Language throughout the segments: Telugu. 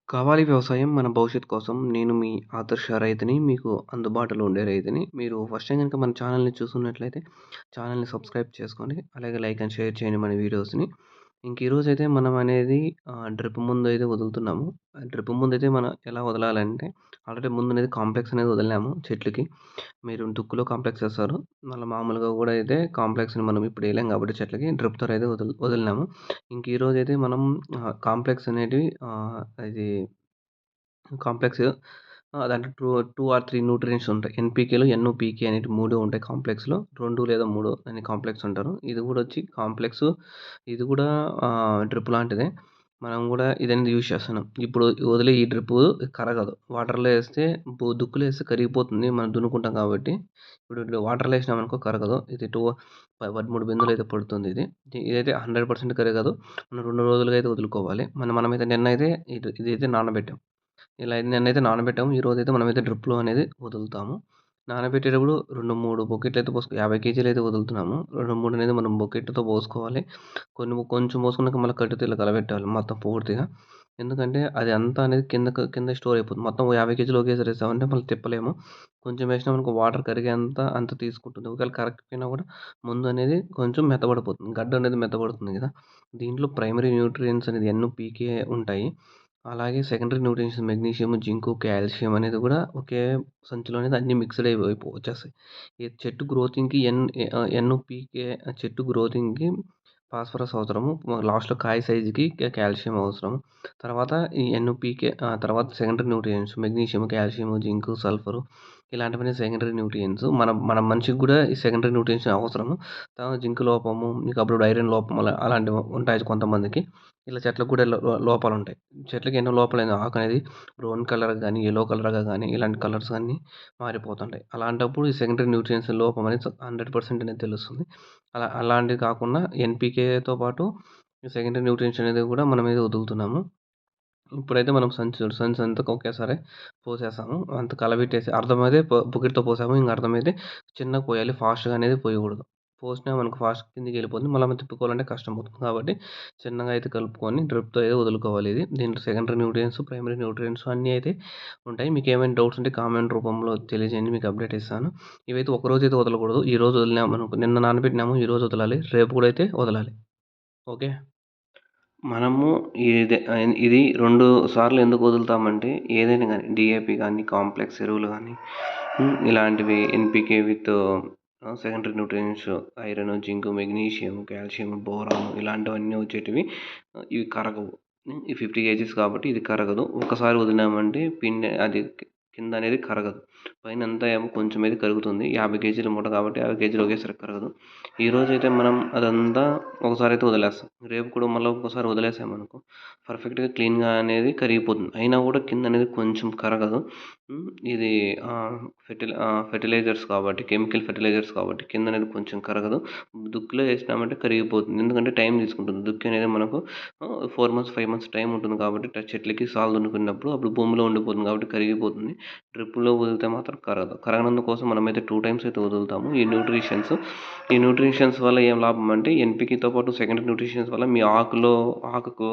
కావాలి వ్యవసాయం మన భవిష్యత్తు కోసం. నేను మీ ఆదర్శ రైతుని. మీకు అందుబాటులో ఉండే రైతుని. మీరు ఫస్ట్ టైమ్ గనుక మన ఛానెల్‌ని చూస్తున్నట్లయితే ఛానెల్‌ని సబ్స్క్రైబ్ చేసుకోండి. అలాగే లైక్ అండ్ షేర్ చేయండి మన వీడియోస్‌ని. ఈరోజైతే మనం అనేది డ్రిప్ ముందయితే వదులుతున్నాము. డ్రిప్ ముందయితే మనం ఎలా వదలాలంటే ఆల్రెడీ ముందనేది కాంప్లెక్స్ అనేది వదిలినాము చెట్లకి. మీరు దుక్కులో కాంప్లెక్స్ ఏస్తారు. మళ్ళా మామూలుగా గూడా అయితే కాంప్లెక్స్‌ని మనం ఇప్పుడు ఎయలేం కాబట్టి చెట్లకి డ్రిప్ త్వర అయితే వదిలినాము. ఈరోజైతే మనం కాంప్లెక్స్ అనేటివి ఇది కాంప్లెక్స్ దాంట్లో 2 ఆర్ 3 న్యూట్రియంట్స్ ఉంటాయి. ఎన్‌పీకేలు, ఎన్‌ఓపీకే అనేటివి 3 ఉంటాయి కాంప్లెక్స్‌లో. 2 లేదా 3 అని కాంప్లెక్స్ అంటారు. ఇది గూడా వచ్చి కాంప్లెక్స్. ఇది గూడా డ్రిప్ లాంటిదే. మనం గూడా ఇదనేది యూజ్ చేస్తున్నాం. ఇప్పుడు వదిలే ఈ డ్రిప్పు కరగదు. వాటర్‌లో ఏస్తే దుక్కులో ఏస్తే కరిగిపోతుంది. మనం దున్నుకుంటాం కాబట్టి. ఇప్పుడు వాటర్‌లో ఏసినామనుకో కరగదు. ఇది 13 బిందులైతే పడుతుంది ఇది. ఇదైతే 100% కరగదు. మనం 2 రోజులుగా అయితే వదులుకోవాలి. మనమైతే నిన్నైతే ఇదైతే నానబెట్టాం. ఇలా నిన్నైతే నానబెట్టాము. ఈరోజైతే మనమైతే డ్రిప్‌లో అనేది వదులుతాము. నానబెట్టేటప్పుడు 2, 3 బకెట్లయితే 50 కేజీలయితే వదులుతున్నాము. 2, 3 అనేది మనం బకెట్‌తో పోసుకోవాలి. కొంచెం పోసుకున్నాక మళ్ళీ కట్టుతో ఇలా కలబెట్టాలి మొత్తం పూర్తిగా. ఎందుకంటే అది అంతా అనేది కింద స్టోర్ అయిపోతుంది. మొత్తం 50 కేజీలు ఒకేసారి ఏసామంటే మళ్ళీ తిప్పలేము. కొంచెం వేసినామనుకో వాటర్ కరిగేంత అంత తీసుకుంటుంది. ఒకవేళ కరగకపోయినా కూడా ముందు అనేది కొంచెం మెత్తబడిపోతుంది. గడ్డ అనేది మెత్తబడుతుంది కదా! దీంట్లో ప్రైమరీ న్యూట్రియంట్స్ అనేది ఎన్-పీ-కే ఉంటాయి. అలాగే secondary nutrients magnesium, zinc, calcium అనేది కూడా ఒకే సంచిలో అనేది అన్నీ మిక్స్‌డ్ వచ్చేస్తాయి. ఈ చెట్టు గ్రోతింగ్‌కి ఎన్-పీ-కే చెట్టు గ్రోతింగ్‌కి ఫాస్ఫరస్ అవసరము. లాస్ట్‌లో కాయ సైజ్‌కి కాల్షియం అవసరం. తర్వాత ఈ ఎన్-పీ-కే తర్వాత secondary nutrients magnesium, calcium, zinc, sulphur ఇలాంటివన్నీ సెకండరీ న్యూట్రియంట్స్. మన మన మనిషికి కూడా ఈ సెకండరీ న్యూట్రియంట్స్ అవసరము. తర్వాత జింక్ లోపము, మీకు అప్పుడు ఐరన్ లోపం అలాంటివి ఉంటాయి కొంతమందికి. ఇలా చెట్లకు కూడా లోపాలుంటాయి. చెట్లకి ఎన్నో లోపాలైన ఆకనేది బ్రౌన్ కలర్ గానీ, యెల్లో కలర్‌గా గానీ ఇలాంటి కలర్స్ అన్నీ మారిపోతుంటాయి. అలాంటప్పుడు ఈ సెకండరీ న్యూట్రియంట్స్ లోపం అనేది 100% అనేది తెలుస్తుంది. అలాంటివి కాకుండా ఎన్‌పీకేతో పాటు ఈ సెకండరీ న్యూట్రియంట్స్ అనేది కూడా మనమైతే వదులుతున్నాము. ఇప్పుడైతే మనం సంచంతా ఒకేసారి పోసేసాము. అంత కలబెట్టేసి అర్థమైతే బకెట్‌తో పోసాము. అర్థమైతే చిన్నగా పోయాలి. ఫాస్ట్‌గా అనేది పోయకూడదు. పోసినామనుకో ఫాస్ట్ కిందకెళ్ళిపోతుంది. మళ్ళా మనం తిప్పుకోవాలంటే కష్టమవుతుంది. కాబట్టి చిన్నగా అయితే కలుపుకొని డ్రిప్‌తో అయితే వదులుకోవాలి ఇది. దీంట్లో సెకండరీ న్యూట్రియంట్స్, ప్రైమరీ న్యూట్రియంట్స్ అన్నీ అయితే ఉంటాయి. మీకేమైనా డౌట్స్ ఉంటే కామెంట్ రూపంలో తెలియజేయండి. మీకు అప్డేట్ ఇస్తాను. ఇవైతే ఒకరోజైతే వదలకూడదు. ఈరోజు వదిలినామనుకో నిన్న నానబెట్టినాము. ఈరోజు వదలాలి. రేపు కూడా అయితే వదలాలి. ఓకే. మనము ఇది 2 సార్లు ఎందుకు వదులుతామంటే ఏదైనా గానీ డీఏపీ గానీ, కాంప్లెక్స్ ఎరువులు గానీ ఇలాంటివి NPK with secondary nutrients iron, zinc, magnesium, calcium, boron ఇలాంటివన్నీ వచ్చేటివి ఇవి కరగవు. ఈ 50 కేజీస్ కాబట్టి ఇది కరగదు. ఒక్కసారి వదిలినామంటే పిండి అది కిందనేది కరగదు. పైనంతా ఏమో కొంచెం అయితే కరుగుతుంది. 50 కేజీల మూట కాబట్టి 50 కేజీలు ఒకేసారి కరగదు. ఈరోజైతే మనం అదంతా ఒకసారి అయితే వదిలేస్తాం. రేపు కూడా మళ్ళీ ఇంకోసారి వదిలేసామనుకో పర్ఫెక్ట్‌గా క్లీన్‌గా అనేది కరిగిపోతుంది. అయినా కూడా కిందనేది కొంచెం కరగదు. ఇది ఫెర్టిలైజర్స్ కాబట్టి కెమికల్ ఫెర్టిలైజర్స్ కాబట్టి కిందనేది కొంచెం కరగదు. దుక్కిలో ఏసినామంటే కరిగిపోతుంది. ఎందుకంటే టైం తీసుకుంటుంది. దుక్కి అనేది మనకు 4 మంత్స్, 5 మంత్స్ టైం ఉంటుంది కాబట్టి చెట్లకి సాలు దున్నుకున్నప్పుడు అప్పుడు భూమిలో ఉండిపోతుంది కాబట్టి కరిగిపోతుంది. డ్రిప్‌లో వదిలితే మాత్రం కరగదు. కరగనందుకోసం మనమైతే 2 టైమ్స్ అయితే వదులుతాము. ఈ న్యూట్రిషన్స్ వల్ల ఏం లాభం అంటే ఎన్‌పీకేతో పాటు సెకండరీ న్యూట్రిషన్స్ వల్ల మీ ఆకుకు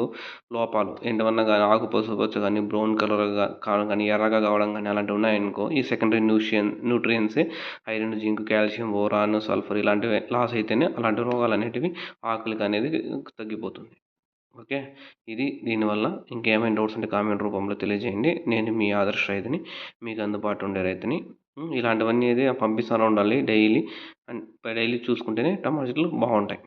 లోపాలు ఏంటివన్నా గానీ ఆకు పసుపచ్చ గానీ, బ్రౌన్ కలర్‌గా కావడం గానీ, ఎర్రగా కావడం గానీ అలాంటివి ఉన్నాయనుకో ఈ సెకండరీ న్యూట్రియంట్సే iron, zinc, calcium, boron, sulphur ఇలాంటివి లాస్ అయితేనే అలాంటి రోగాలనేటివి ఆకులకనేది తగ్గిపోతుంది. ఓకే. దీనివల్ల ఇంకేమైనా డౌట్స్ ఉంటే కామెంట్ రూపంలో తెలియజేయండి. నేను మీ ఆదర్శ రైతుని. మీకు అందుబాటులో ఉండే రైతుని. ఇలాంటివన్నీ అయితే పంపిస్తానే ఉండాలి డైలీ. డైలీ చూసుకుంటేనే టమాటా చెట్లు బాగుంటాయి.